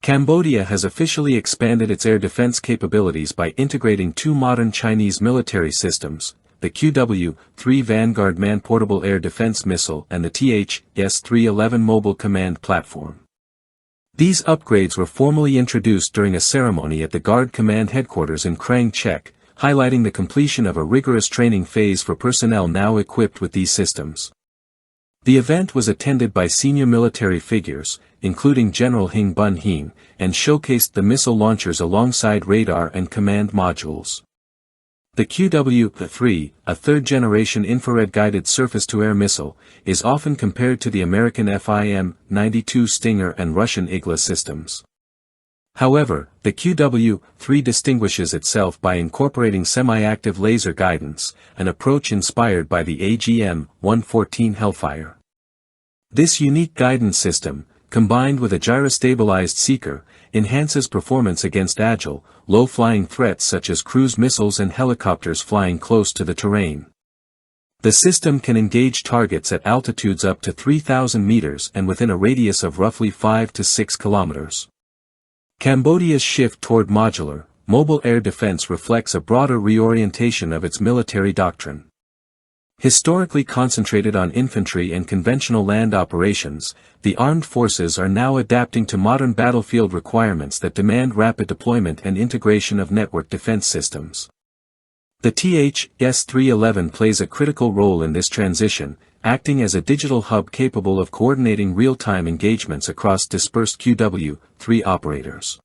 Cambodia has officially expanded its air defense capabilities by integrating two modern Chinese military systems, the QW-3 Vanguard man-portable air defense missile and the S311 mobile command platform. These upgrades were formally introduced during a ceremony at the Guard Command Headquarters in Krang Chek, highlighting the completion of a rigorous training phase for personnel now equipped with these systems. The event was attended by senior military figures, including General Hing Bun Hing, and showcased the missile launchers alongside radar and command modules. The QW-3, a third-generation infrared-guided surface-to-air missile, is often compared to the American FIM-92 Stinger and Russian Igla systems. However, the QW-3 distinguishes itself by incorporating semi-active laser guidance, an approach inspired by the AGM-114 Hellfire. This unique guidance system, combined with a gyrostabilized seeker, enhances performance against agile, low-flying threats such as cruise missiles and helicopters flying close to the terrain. The system can engage targets at altitudes up to 3,000 meters and within a radius of roughly 5 to 6 kilometers. Cambodia's shift toward modular, mobile air defense reflects a broader reorientation of its military doctrine. Historically concentrated on infantry and conventional land operations, the armed forces are now adapting to modern battlefield requirements that demand rapid deployment and integration of network defense systems. The S311 plays a critical role in this transition, acting as a digital hub capable of coordinating real-time engagements across dispersed QW-3 operators.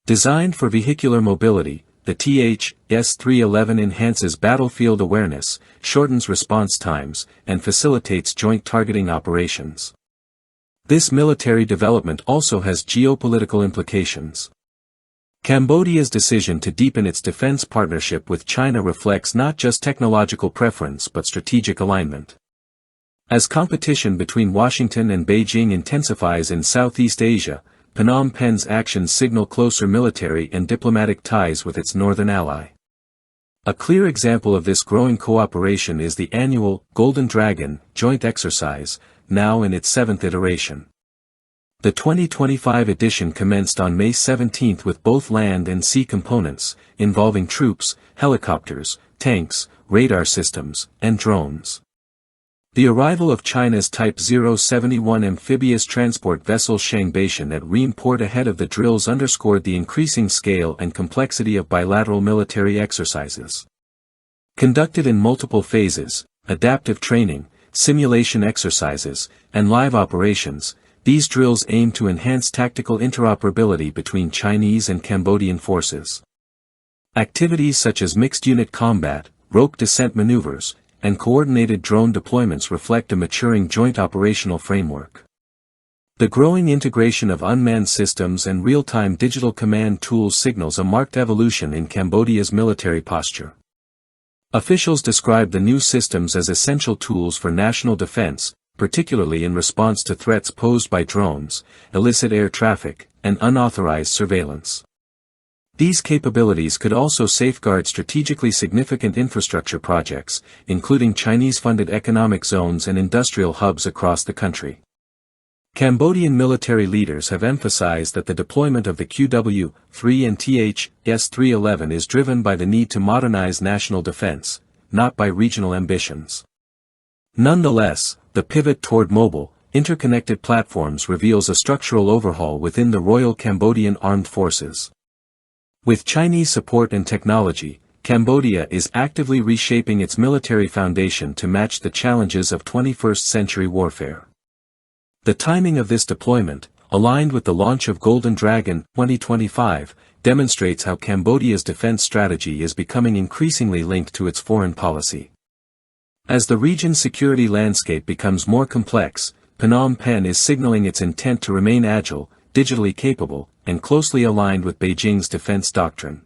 Designed for vehicular mobility, the S311 enhances battlefield awareness, shortens response times, and facilitates joint targeting operations. This military development also has geopolitical implications. Cambodia's decision to deepen its defense partnership with China reflects not just technological preference but strategic alignment. As competition between Washington and Beijing intensifies in Southeast Asia, Phnom Penh's actions signal closer military and diplomatic ties with its northern ally. A clear example of this growing cooperation is the annual Golden Dragon joint exercise, now in its 7th iteration. The 2025 edition commenced on May 17 with both land and sea components, involving troops, helicopters, tanks, radar systems, and drones. The arrival of China's Type 071 amphibious transport vessel Shangbeichen at Ream Port ahead of the drills underscored the increasing scale and complexity of bilateral military exercises. Conducted in multiple phases, adaptive training, simulation exercises, and live operations, these drills aim to enhance tactical interoperability between Chinese and Cambodian forces. Activities such as mixed-unit combat, rope descent maneuvers, and coordinated drone deployments reflect a maturing joint operational framework. The growing integration of unmanned systems and real-time digital command tools signals a marked evolution in Cambodia's military posture. Officials describe the new systems as essential tools for national defense, particularly in response to threats posed by drones, illicit air traffic, and unauthorized surveillance. These capabilities could also safeguard strategically significant infrastructure projects, including Chinese-funded economic zones and industrial hubs across the country. Cambodian military leaders have emphasized that the deployment of the QW-3 and S311 is driven by the need to modernize national defense, not by regional ambitions. Nonetheless, the pivot toward mobile, interconnected platforms reveals a structural overhaul within the Royal Cambodian Armed Forces. With Chinese support and technology, Cambodia is actively reshaping its military foundation to match the challenges of 21st-century warfare. The timing of this deployment, aligned with the launch of Golden Dragon 2025, demonstrates how Cambodia's defense strategy is becoming increasingly linked to its foreign policy. As the region's security landscape becomes more complex, Phnom Penh is signaling its intent to remain agile, digitally capable, and closely aligned with Beijing's defense doctrine.